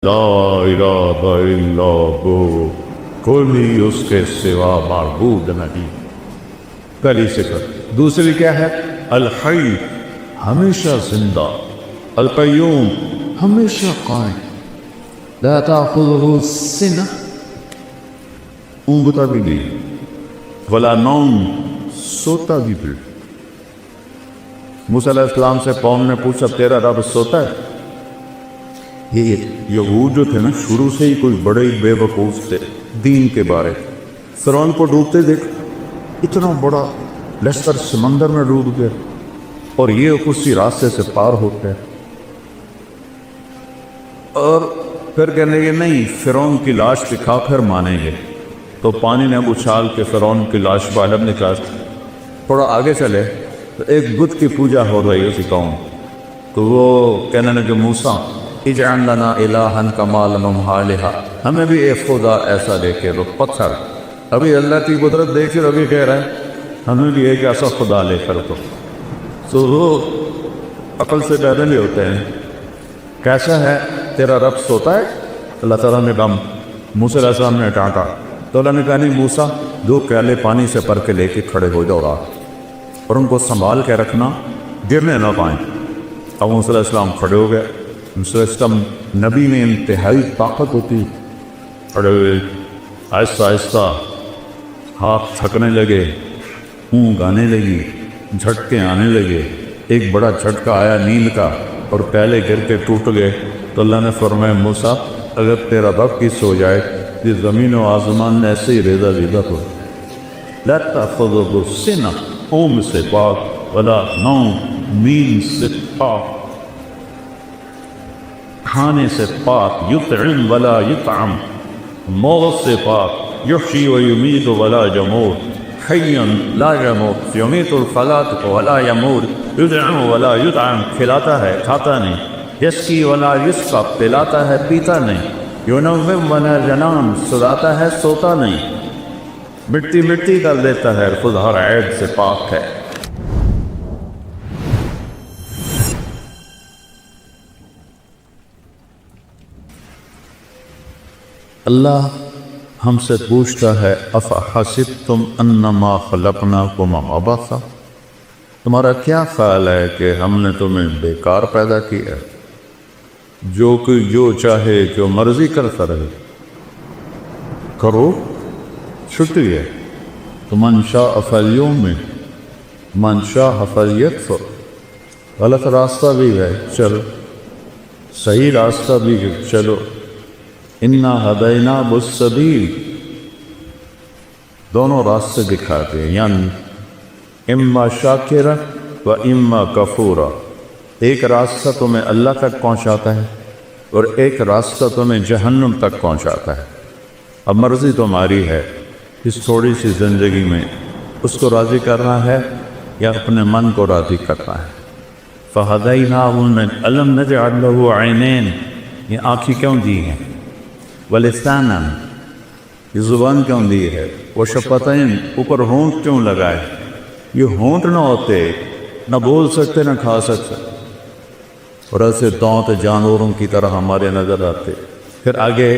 لا الہ الا ہو، کوئی اس کے سوا معبود نہیں۔ پہلی صفت۔ دوسری کیا ہے؟ الحی، ہمیشہ زندہ، القیوم، ہمیشہ قائم، لا تأخذہ سنہ، اونگتا بھی نہیں، ولا نوم، سوتا بھی نہیں۔ موسیٰ علیہ السلام سے قوم نے پوچھا تیرا رب سوتا ہے؟ یہ یہود جو تھے نا، شروع سے ہی کوئی بڑے ہی بے وقوف تھے دین کے بارے۔ فرعون کو ڈوبتے دیکھ، اتنا بڑا لشکر سمندر میں ڈوب گیا اور یہ اسی راستے سے پار ہوتے ہیں، اور پھر کہنے لگے نہیں، فرعون کی لاش دکھا پھر مانیں گے۔ تو پانی نے اچھال کے فرعون کی لاش باہر نکال۔ تھوڑا آگے چلے تو ایک بت کی پوجا ہو رہی اسی قوم، تو وہ کہنے لگے موسیٰ اجعل لنا الہا کما لہم آلہہ، ہمیں بھی ایک خدا ایسا دے کے رو۔ پتھر ابھی اللہ کی قدرت دیکھ کر ابھی کہہ رہا ہے ہمیں بھی ایک ایسا خدا لے کر دو۔ تو وہ عقل سے پیدل ہی ہوتے ہیں۔ کیسا ہے تیرا رب سوتا ہے؟ اللہ تعالیٰ نے کہا، موسیٰ علیہ السلام نے ڈانٹا تو اللہ نے کہا نہیں موسیٰ، 2 پیالے پانی سے بھر کے لے کے کھڑے ہو جاؤ رات، اور ان کو سنبھال کے رکھنا، گرنے نہ پائیں۔ اب موسیٰ علیہ السلام کھڑے ہو گئے۔ موسیٰ علیہ السلام نبی میں انتہائی طاقت ہوتی، کھڑے ہوئے، آہستہ آہستہ ہاتھ تھکنے لگے، اونگ آنے لگی، جھٹکے آنے لگے۔ ایک بڑا جھٹکا آیا نیند کا اور پیالے گر کے ٹوٹ گئے۔ تو اللہ نے فرمایا موسیٰ اگر تیرا رب کی سو جائے، یہ زمین و آسمان ایسے ہی ریزہ ریزہ ہو۔ لا تأخذہ سنہ، اونگ سے پاک، ولا نوم، نیند سے پاک، کھانے سے پاک، یطعم ولا یطعم، موت سے پاک، یحیی و یمیت ولا یموت، حی لا یموت، یمیت الخلاق ولا یموت، یدعم ولا یدعم، کھلاتا ہے کھاتا نہیں، یسقی ولا یسقی، پلاتا ہے پیتا نہیں، ینوم ولا ینام، سلاتا ہے سوتا نہیں، مٹی مٹی کر دیتا ہے، خود ہر عیب سے پاک ہے۔ اللہ ہم سے پوچھتا ہے افحسبتم انما خلقناکم عبثا، تمہارا کیا خیال ہے کہ ہم نے تمہیں بیکار پیدا کیا ہے، جو کوئی جو چاہے جو مرضی کرتا رہے؟ کرو، چھٹی ہے۔ تو من شاء فلیؤمن من شاء فلیکفر، غلط راستہ بھی ہے چلو، صحیح راستہ بھی ہے چلو۔ انا ہدیناہ السبیل، دونوں راستے دکھاتے ہیں، یعنی اما شاکرا و اما کفورا۔ ایک راستہ تمہیں اللہ تک پہنچاتا ہے اور ایک راستہ تمہیں جہنم تک پہنچاتا ہے۔ اب مرضی تمہاری ہے اس تھوڑی سی زندگی میں اس کو راضی کرنا ہے یا اپنے من کو راضی کرنا ہے۔ فہدیناہ الم نجعل لہ عینین، یہ آنکھیں کیوں دی ہیں؟ ولسانا، یہ زبان کیوں دی ہے؟ وشفتین، اوپر ہونٹ کیوں لگائے؟ یہ ہونٹ نہ ہوتے نہ بول سکتے نہ کھا سکتے، اور ایسے دانت جانوروں کی طرح ہمارے نظر آتے۔ پھر آگے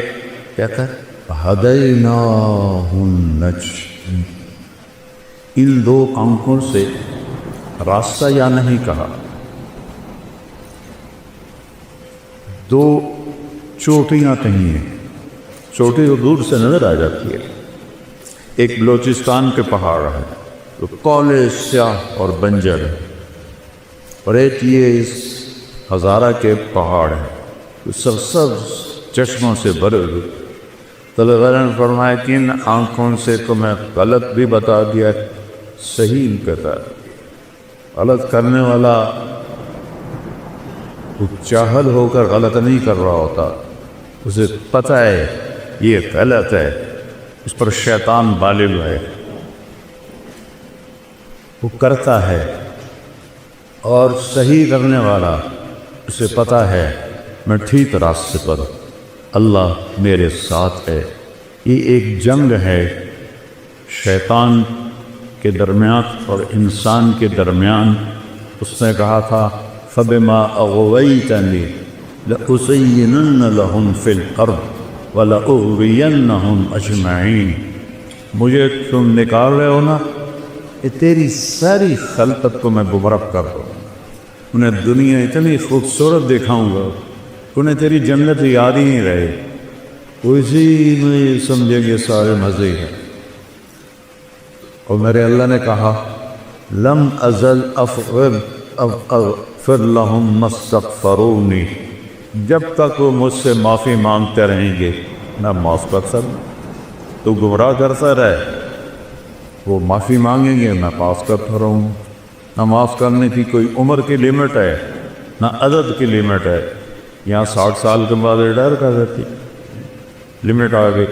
کہتا ہے ہدیناہ النجدین، ان 2 آنکھوں سے راستہ یا نہیں کہا، 2 چوٹیاں کہیں ہیں، چوٹی تو دور سے نظر آ جاتی ہے۔ ایک بلوچستان کے پہاڑ ہے تو کالے سیاہ اور بنجر ہے، اور ایک یہ اس ہزارہ کے پہاڑ ہے تو سبز چشموں سے بھرے ہوئے۔ تو اللہ نے فرمایا کہ ان آنکھوں سے تمہیں غلط بھی بتا دیا، صحیح کہتا ہے۔ غلط کرنے والا وہ چاہل ہو کر غلط نہیں کر رہا ہوتا، اسے پتہ ہے یہ غلط ہے، اس پر شیطان غالب ہے، وہ کرتا ہے۔ اور صحیح کرنے والا اسے پتہ ہے میں ٹھیک راستے پر، اللہ میرے ساتھ ہے۔ یہ ایک جنگ ہے شیطان کے درمیان اور انسان کے درمیان۔ اس نے کہا تھا فَبِمَا أَغْوَيْتَنِي، لَأُزَيِّنَنَّ لَهُمْ فِي الْأَرْضِ وَلَأُغْوِيَنَّهُمْ أَجْمَعِينَ۔ مجھے تم نکال رہے ہو نا، یہ تیری ساری خلقت کو میں گمراہ کر دوں، انہیں دنیا اتنی خوبصورت دکھاؤں گا، انہیں تیری جنت یاد ہی نہیں رہے، اسی میں یہ سمجھے گے سارے مزے ہیں۔ اور میرے اللہ نے کہا لم ازل اغفر لهم ما استغفرونی، جب تک وہ مجھ سے معافی مانگتے رہیں گے میں معاف کر سکتا۔ تو گمراہ کرتا رہے، وہ معافی مانگیں گے میں معاف کرتا رہوں۔ نہ معاف کرنے کی کوئی عمر کی لیمٹ ہے، نہ عدد کی لیمٹ ہے۔ یہاں 60 سال کے بعد ریٹائر کر دیتی، لمٹ آ گئی۔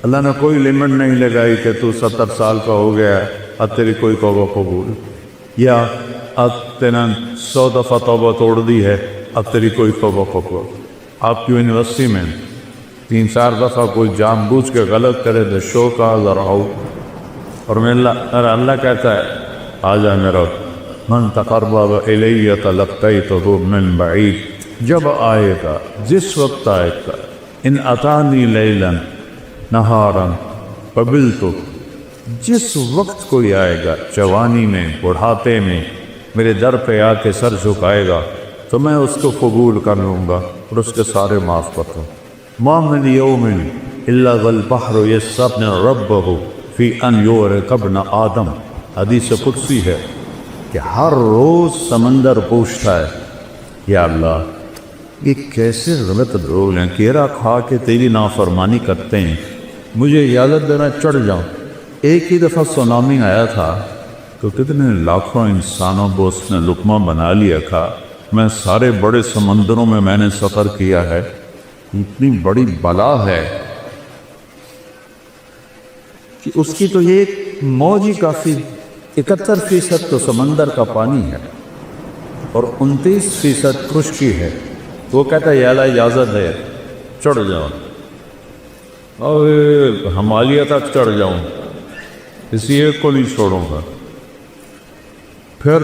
اللہ نے کوئی لمٹ نہیں لگائی کہ تو 70 سال کا ہو گیا اب تیری کوئی توبہ قبول، یا اب تینا 100 دفعہ توبہ توڑ دی ہے اب تیری کوئی توبہ قبول۔ آپ کی یونیورسٹی میں 3-4 دفعہ کوئی جان بوجھ کے غلط کرے تو شو کا ذرا ہو، اور اللہ کہتا ہے آ جا میرا من تقرب الی تلقیتہ من بعید، جب آئے گا جس وقت آئے گا، ان اتانی لیلا نہارا قبلتو، جس وقت کوئی آئے گا جوانی میں بڑھاپے میں میرے در پہ آ کے سر جھکائے گا تو میں اس کو قبول کر لوں گا اور اس کے سارے معاف کر دوں۔ ما من یوم الا والبحر یستغفر ربہ فی ان یغرق ابن آدم، حدیث قدسی ہے کہ ہر روز سمندر پوچھتا ہے یا اللہ یہ کیسے غلط لوگ ہیں، کیرا کھا کے تیری نافرمانی کرتے ہیں، مجھے اجازت دینا چڑھ جاؤں۔ ایک ہی دفعہ سونامی آیا تھا تو کتنے لاکھوں انسانوں کو اس نے لقمہ بنا لیا تھا۔ میں سارے بڑے سمندروں میں نے سفر کیا ہے، اتنی بڑی بلا ہے کہ اس کی تو یہ موج ہی کافی، 71% تو سمندر کا پانی ہے اور 29% خشکی ہے۔ وہ کہتا ہے یا اللہ اجازت ہے چڑھ جاؤ، اور ہمالیہ تک چڑھ جاؤں، اسی ایک کو نہیں چھوڑوں گا۔ پھر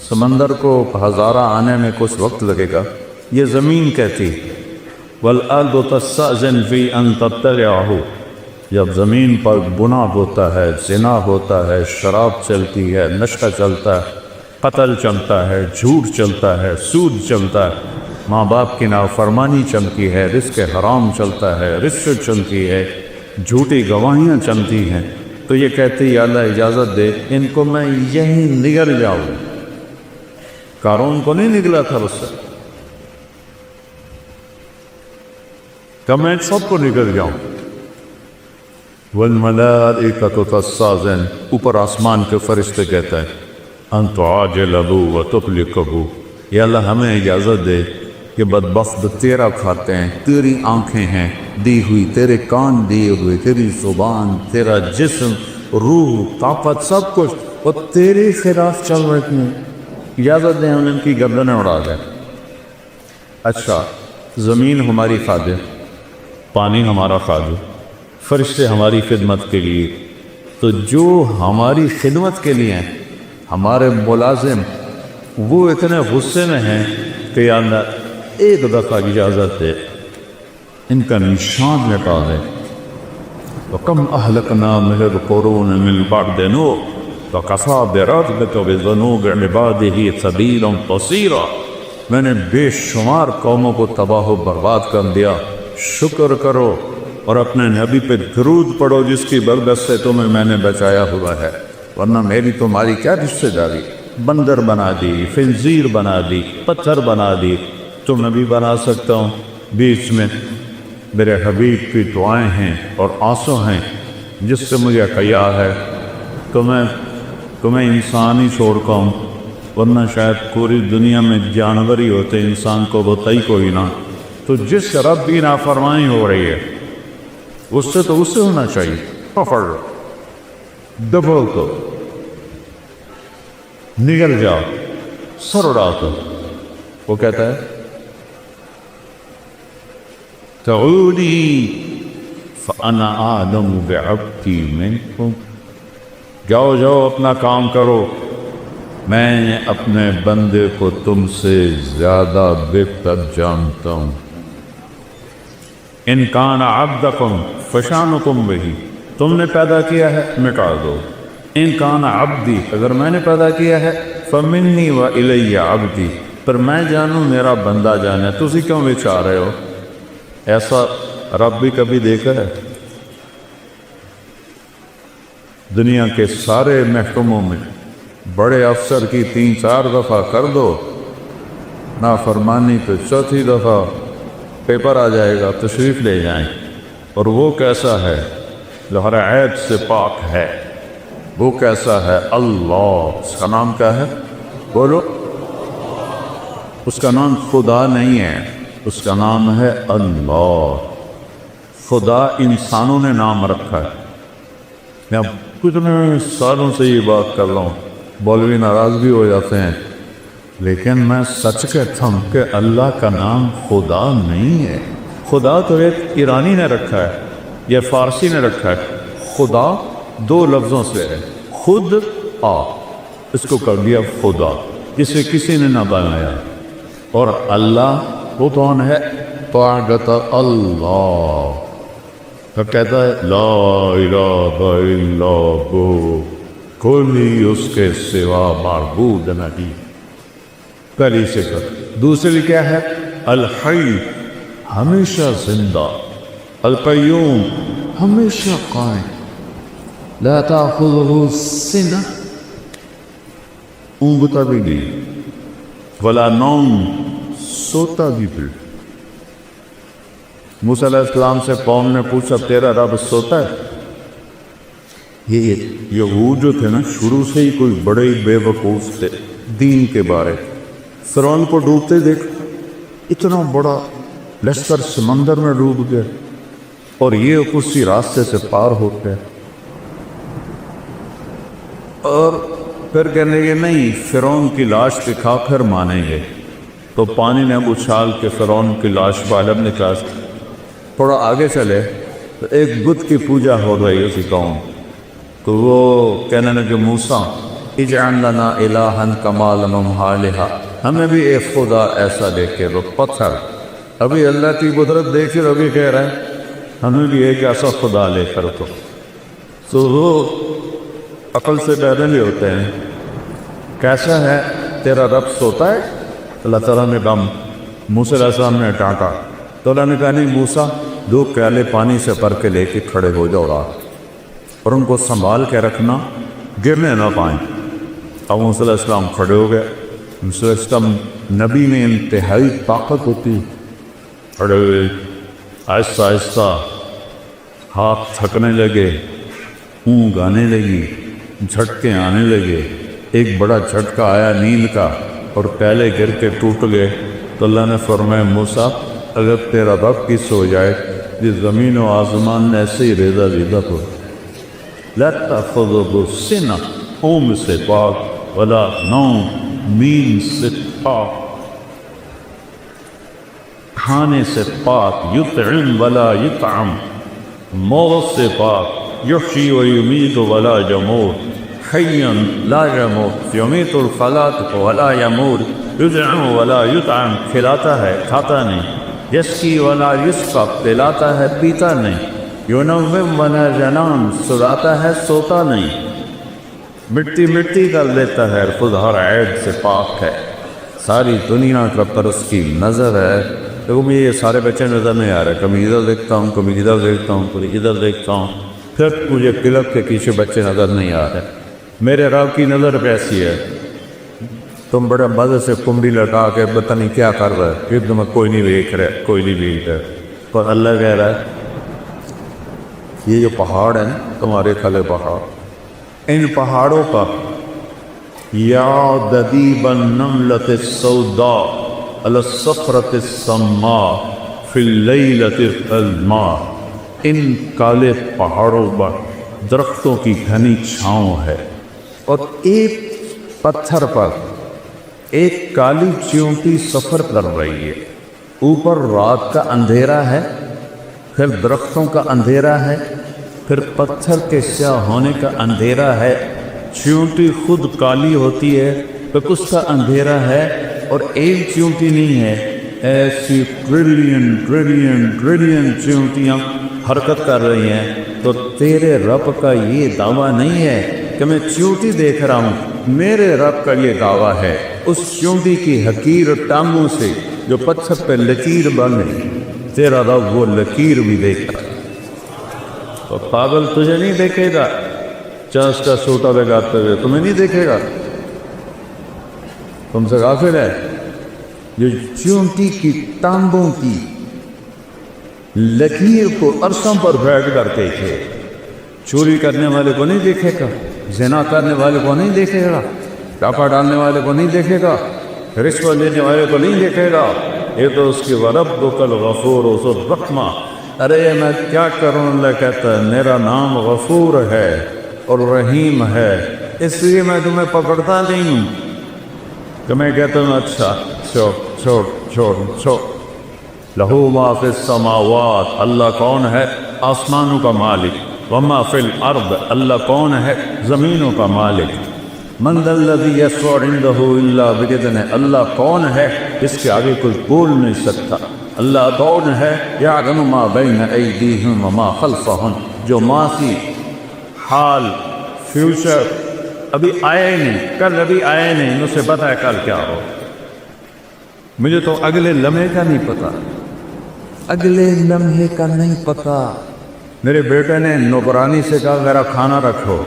سمندر کو ہزارہ آنے میں کچھ وقت لگے گا۔ یہ زمین کہتی والارض تستأذن فی ان تطلعہ، جب زمین پر گناہ ہوتا ہے، زنا ہوتا ہے، شراب چلتی ہے، نشہ چلتا ہے، قتل چلتا ہے، جھوٹ چلتا ہے، سود چلتا ہے، ماں باپ کی نافرمانی چلتی ہے، رزق حرام چلتا ہے، رشوت چلتی ہے، جھوٹی گواہیاں چلتی ہیں، تو یہ کہتی یا اللہ اجازت دے ان کو میں یہیں نگل جاؤں۔ قارون کو نہیں نگلا تھا اس سے، کہ میں سب کو نگل جاؤں۔ والملائکۃ تستأذن، اوپر آسمان کے فرشتے کہتا ہے ان تعاجل ابو و تفلک ابو، یا اللہ ہمیں اجازت دے کہ بدبخت تیرا کھاتے ہیں، تیری آنکھیں ہیں دی ہوئی، تیرے کان دیے ہوئے، تیری زبان، تیرا جسم، روح، طاقت، سب کچھ وہ تیرے خلاف چل رہے ہیں، اجازت دیں ہم ان کی گردنیں اڑا دیں۔ اچھا، زمین ہماری خادم، پانی ہمارا خادم، فرشتے ہماری خدمت کے لیے، تو جو ہماری خدمت کے لیے ہیں ہمارے ملازم، وہ اتنے غصے میں ہیں کہ یا اللہ ایک دفعہ اجازت دے ان کا نشان مٹا دے۔ وَكَمْ أَهْلَكْنَا مِنَ الْقُرُونِ مِنْ بَعْدِ نُوحٍ وَكَفَىٰ بِرَبِّكَ بِذُنُوبِ عِبَادِهِ سَبِيلًا قَصِيرًا، میں نے بے شمار قوموں کو تباہ و برباد کر دیا، شکر کرو اور اپنے نبی پہ درود پڑھو جس کی برکت سے تمہیں میں نے بچایا ہوا ہے، ورنہ میری تمہاری کیا رشتہ داری، بندر بنا دی، خنزیر بنا دی، پتھر بنا دی، تو نبی بنا سکتا ہوں۔ بیچ میں میرے حبیب کی دعائیں ہیں اور آنسو ہیں جس سے مجھے حیا ہے، تو میں تمہیں انسان ہی چھوڑتا ہوں، ورنہ شاید پوری دنیا میں جانور ہی ہوتے، انسان کو ہوتا ہی کوئی نہ۔ تو جس رب کی نافرمانی ہو رہی ہے اس سے تو اس سے ہونا چاہیے، پکڑ دبو کو نگل جاؤ، سر اڑا دو۔ وہ کہتا ہے تعودی فانا اعلم بعبدی منکم، جاؤ جاؤ اپنا کام کرو، میں اپنے بندے کو تم سے زیادہ بہتر جانتا ہوں۔ ان کان عبدکم فشانکم بہی، تم نے پیدا کیا ہے مٹا دو۔ ان کان عبدی، اگر میں نے پیدا کیا ہے، فمنی و الی عبدی، پر میں جانوں میرا بندہ جانے، تسی کیوں بچا رہے ہو؟ ایسا رب بھی کبھی دیکھا ہے؟ دنیا کے سارے محکموں میں بڑے افسر کی 3-4 دفعہ کر دو نافرمانی، تو چوتھی دفعہ پیپر آ جائے گا، تشریف لے جائیں۔ اور وہ کیسا ہے جو ہر عیب سے پاک ہے؟ وہ کیسا ہے؟ اللہ، اس کا نام کیا ہے؟ بولو۔ اس کا نام خدا نہیں ہے، اس کا نام ہے اللہ۔ خدا انسانوں نے نام رکھا ہے۔ میں اب کتنے سالوں سے یہ بات کر رہا ہوں، مولوی ناراض بھی ہو جاتے ہیں، لیکن میں سچ کہتا ہوں کہ اللہ کا نام خدا نہیں ہے۔ خدا تو ایک ایرانی نے رکھا ہے یا فارسی نے رکھا ہے۔ خدا 2 لفظوں سے ہے، خود آ، اس کو کر دیا خدا، جسے کسی نے نہ بنایا۔ اور اللہ وہ کون ہے؟ طاعت اللہ، تو کہتا ہے لا الہ الا ہو، کوئی اس کے سوا معبود نہیں۔ پہلی صفت۔ دوسری کیا ہے؟ الحی، ہمیشہ زندہ، القیوم، ہمیشہ قائم، لا تأخذہ سنہ، اونگتا بھی نہیں، ولا نوم، سوتا بھی پھر۔ موسیٰ علیہ السلام سے قوم نے پوچھا تیرا رب سوتا ہے؟ یہ یہود جو تھے نا، شروع سے ہی کوئی بڑے ہی بے وقوف تھے دین کے بارے۔ فرعون کو ڈوبتے دیکھ، اتنا بڑا لشکر سمندر میں ڈوب گیا، اور یہ اسی راستے سے پار ہو گئے۔ اور پھر کہنے لگے نہیں، فرعون کی لاش دکھا کر مانیں گے۔ تو پانی نے اچھال کے فرعون کی لاش باہر نکال۔ تھوڑا آگے چلے تو ایک بت کی پوجا ہو رہی اسی قوم، تو وہ کہنے لگے موسیٰ اجعل لنا الہا کما لہم آلہہ، ہمیں بھی ایک خدا ایسا دے کے رو۔ پتھر ابھی اللہ کی قدرت دیکھ کر ابھی کہہ رہے ہیں ہمیں بھی ایک ایسا خدا لے کر تو وہ عقل سے پیدا نہیں ہوتے ہیں۔ کیسا ہے تیرا رب سوتا ہے؟ اللہ تعالیٰ نے کہا، موسیٰ علیہ السلام نے ڈانٹا تو اللہ نے کہا نہیں موسیٰ، 2 پیالے پانی سے بھر کے لے کے کھڑے ہو جاؤ رات، اور ان کو سنبھال کے رکھنا، گرنے نہ پائیں۔ اب موسیٰ علیہ السلام کھڑے ہو گئے۔ موسیٰ علیہ السلام نبی میں انتہائی طاقت ہوتی، کھڑے ہوئے، آہستہ آہستہ ہاتھ تھکنے لگے، اونگ آنے لگی، جھٹکے آنے لگے۔ ایک بڑا جھٹکا آیا نیند کا اور پیالے گر کے ٹوٹ گئے۔ تو اللہ نے فرمایا موسیٰ اگر تیرا رب کی سو جائے، یہ زمین و آسمان ایسے ہی ریزہ ریزہ ہو۔ لا تأخذہ سنہ، اونگ سے پاک، ولا نوم، نیند سے پاک، کھانے سے پاک، یطعم ولا یطعم، موت سے پاک، یحیی و یمیت ولا یموت، حیا لا یموت، یمیت الخلائق ولا یموت، یطعم ولا یطعم، کھلاتا ہے کھاتا نہیں، یسقی ولا یسقی، پلاتا ہے پیتا نہیں، ینوم ولا ینام، سلاتا ہے سوتا نہیں، مٹی مٹی کر دیتا ہے، خود ہر عیب سے پاک ہے، ساری دنیا کا پر اس کی نظر ہے۔ دیکھو مجھے یہ سارے بچے نظر نہیں آ رہے، کبھی ادھر دیکھتا ہوں، کبھی ادھر دیکھتا ہوں، کبھی ادھر دیکھتا ہوں، پھر مجھے کلب کے پیچھے بچے نظر نہیں آ رہے۔ میرے رب کی نظر کیسی ہے؟ تم بڑے مزے سے کنڈی لٹا کے پتہ نہیں کیا کر رہے، پھر تمہیں کوئی نہیں دیکھ رہے، کوئی نہیں دیکھ رہے، پر اللہ کہہ رہا ہے یہ جو پہاڑ ہیں تمہارے کھلے پہاڑ، ان پہاڑوں پر یا دبیب النملۃ السوداء علی الصخرۃ السماء فی اللیلۃ الظلماء، ان کالے پہاڑوں پر درختوں کی گھنی چھاؤں ہے، اور ایک پتھر پر ایک کالی چیونٹی سفر کر رہی ہے، اوپر رات کا اندھیرا ہے، پھر درختوں کا اندھیرا ہے، پھر پتھر کے سیاہ ہونے کا اندھیرا ہے، چیونٹی خود کالی ہوتی ہے، اس کا اندھیرا ہے اور ایک چیونٹی نہیں ہے، ایسی ٹریلین ٹریلین ٹریلین چیونٹیاں حرکت کر رہی ہیں۔ تو تیرے رب کا یہ دعویٰ نہیں ہے کہ میں چیونٹی دیکھ رہا ہوں، میرے رب کا یہ دعویٰ ہے اس چیونٹی کی حقیر ٹانگوں سے جو پتھر پہ لکیر بن گئی، تیرا رب وہ لکیر بھی دیکھا۔ تو پاگل تجھے نہیں دیکھے گا، چاس کا سوٹا لگاتے ہوئے تمہیں نہیں دیکھے گا، تم سے غافل ہے۔ جو چیونٹی کی ٹانگوں کی لکیر کو عرصوں پر بیٹھ کر دیکھے، چوری کرنے والے کو نہیں دیکھے گا، زنا کرنے والے کو نہیں دیکھے گا، ڈاکہ ڈالنے والے کو نہیں دیکھے گا، رشوت لینے والے کو نہیں دیکھے گا، یہ تو اس کی وَرَبُّكَ الْغَفُورُ ذُو الرَّحْمَةِ۔ ارے میں کیا کروں، اللہ کہتا ہے میرا نام غفور ہے اور رحیم ہے، اس لیے میں تمہیں پکڑتا نہیں ہوں کہ میں کہتا ہوں اچھا چھوڑ چھوڑ چھوڑ چھوڑ۔ لہو ما فی السماوات، اللہ کون ہے؟ آسمانوں کا مالک۔ وما فی الارض، اللہ کون ہے؟ زمینوں کا مالک۔ من ذا الذی یشفع عندہ الا باذنہ، اللہ کون ہے جس کے آگے کوئی بول نہیں سکتا؟ اللہ کون ہے؟ یعلم ما بین ایدیہم وما خلفہم، جو ماضی، حال، فیوچر ابھی آئے نہیں، کل ابھی آئے نہیں، اسے پتہ ہے کل کیا ہو۔ مجھے تو اگلے لمحے کا نہیں پتا، اگلے لمحے کا نہیں پتا۔ میرے بیٹے نے نوکرانی سے کہا میرا کھانا رکھو،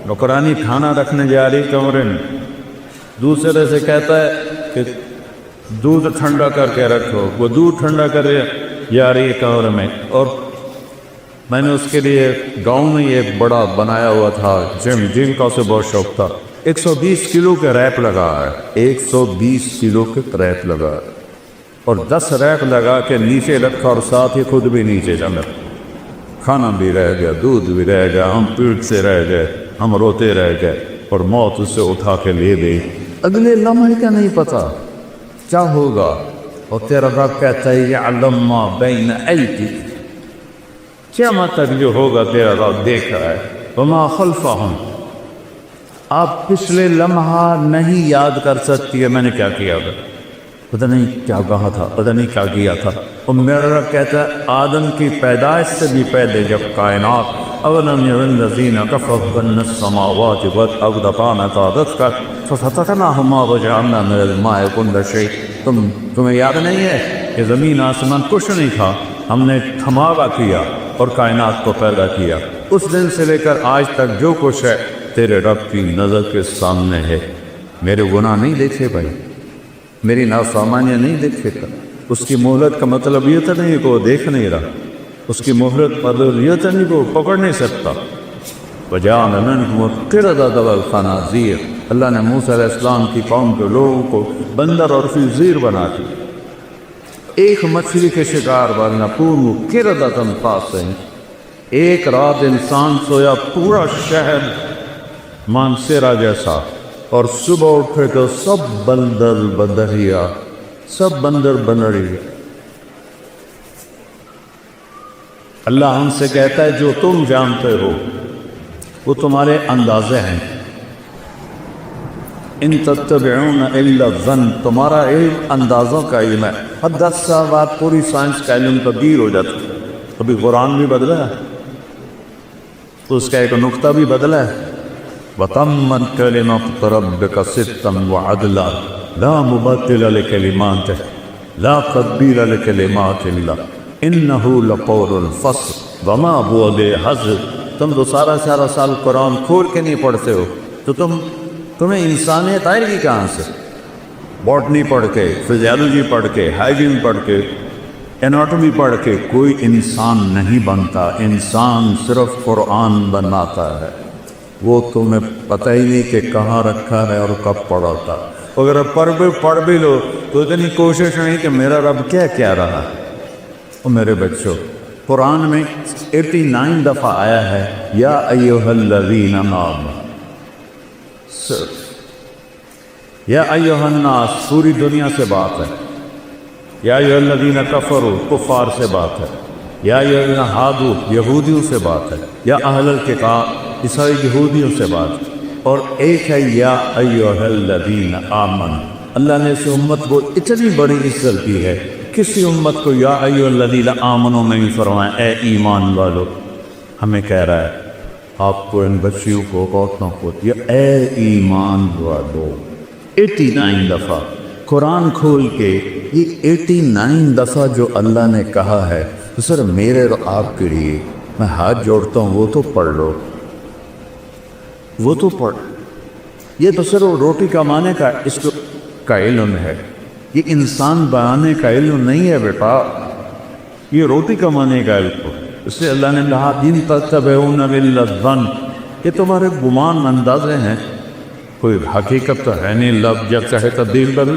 نوکرانی کھانا رکھنے جا رہی کمرے میں، دوسرے سے کہتا ہے کہ دودھ ٹھنڈا کر کے رکھو، وہ دودھ ٹھنڈا کر جا رہی ہے کمرے میں۔ اور میں نے اس کے لیے گاؤں میں ایک بڑا بنایا ہوا تھا جم کا، اسے بہت شوق تھا۔ 120 کلو کے ریپ لگا ہے، 120 کلو کے ریپ لگا ہے، اور 10 ریپ لگا کے نیچے رکھا اور ساتھ ہی خود بھی نیچے جمع۔ کھانا بھی رہ گیا، دودھ بھی رہ گیا، ہم پیٹ سے رہ گئے، ہم روتے رہ گئے، اور موت اس سے اٹھا کے لے گئی۔ اگلے لمحے کا نہیں پتا کیا ہوگا، اور تیرا رب کہتا ہے یعلم ما بین ایدیہم، کیا مطلب جو ہوگا تیرا رب دیکھ رہا ہے۔ وما خلفہم، آپ پچھلے لمحہ نہیں یاد کر سکتی ہے میں نے کیا کیا تھا، پتہ نہیں کیا کہا تھا، پتہ نہیں کیا کیا تھا۔ اور میرا رب کہتا ہے آدم کی پیدائش سے بھی پہلے جب کائنات اولم یرى الذین کفروا ان السماوات والارض كانتا رتقا ففتقناهما وجعلنا من الماء كل شيء، تمہیں یاد نہیں ہے کہ زمین آسمان کچھ نہیں تھا، ہم نے دھماکہ کیا اور کائنات کو پیدا کیا۔ اس دن سے لے کر آج تک جو کچھ ہے تیرے رب کی نظر کے سامنے ہے۔ میرے گناہ نہیں دیکھے بھائی، میری نافرمانیاں نہیں دیکھے گا۔ اس کی مہلت کا مطلب یہ تو نہیں کہ وہ دیکھ نہیں رہا، اس کی مہلت مطلب یہ تو نہیں کہ وہ پکڑ نہیں سکتا۔ وَجَعَلَ مِنْهُمُ الْقِرَدَةَ وَالْخَنَازِيرَ، اللہ نے موسیٰ علیہ السلام کی قوم کے لوگوں کو بندر اور خنزیر بنا دی۔ ایک مچھلی کے شکار وَلْنَكُونُوا قِرَدَةً خَاسِئِينَ، ایک رات انسان سویا پورا شہر مانسیرا جیسا، اور صبح اٹھے تو سب بندر بندریا، سب بندر بندری۔ اللہ ہم سے کہتا ہے جو تم جانتے ہو وہ تمہارے اندازے ہیں۔ ان تتبعون الا الظن، تمہارا علم اندازوں کا علم ہے۔ ہر 10 سال بعد پوری سائنس کا علم تبدیل ہو جاتا ہے۔ ابھی قرآن بھی بدلا ہے تو اس کا ایک نقطہ بھی بدلا ہے۔ وَتَمَّتْ كَلِمَةُ رَبِّكَ صِدْقًا وَعَدْلًا لَا مُبَدِّلَ لِكَلِمَاتِهِ لَا تَبْدِيلَ لِكَلِمَاتِ اللَّهِ إِنَّهُ لَقَوْلٌ فَصْلٌ وَمَا هُوَ بِحَزْلٍ۔ تم تو سارا سال قرآن کھول کے نہیں پڑھتے ہو، تو تمہیں انسانیت آئے گی کہاں سے؟ باٹنی پڑھ کے، فزیالوجی پڑھ کے، ہائیجین پڑھ کے، اناٹومی پڑھ کے کوئی انسان نہیں بنتا۔ انسان صرف قرآن بناتا ہے، وہ تمہیں پتہ ہی نہیں کہ کہاں رکھا ہے اور کب پڑھا تھا۔ اگر پڑھ بھی لو تو اتنی کوشش نہیں کہ میرا رب کیا رہا ہے۔ اور میرے بچوں، قرآن میں 89 دفعہ آیا ہے یا ایھا الذین آمنوا، صرف یا ایھا الناس پوری دنیا سے بات ہے، یا ایھا الذین کفروا کفار سے بات ہے، یا ایھا الذین ہادوا یہودیوں سے بات ہے، یا اہل الکتاب عیسائی یہودیوں سے بات ہے۔ اور ایک ہے یا ایھا الذین آمنوا۔ اللہ نے اس امت کو اتنی بڑی عزت دی ہے، کسی امت کو یا ایھا الذین آمنوا نہیں فرمایا اے ایمان والو۔ ہمیں کہہ رہا ہے آپ کو، ان بچیوں کو، عورتوں کو، یہ اے ایمان والو 89 دفعہ قرآن کھول کے، یہ 89 دفعہ جو اللہ نے کہا ہے تو سر میرے اور آپ کے لیے میں ہاتھ جوڑتا ہوں، وہ تو پڑھ لو، وہ تو پڑھ۔ یہ تو سر روٹی کمانے کا اس کا علم ہے، یہ انسان بنانے کا علم نہیں ہے بیٹا، یہ روٹی کمانے کا علم ہے۔ اس سے اللہ نے کہا ان تتبعون الا الظن، یہ تمہارے گمان اندازے ہیں، کوئی حقیقت تو ہے نہیں، لفظ جب چاہے تبدیل کر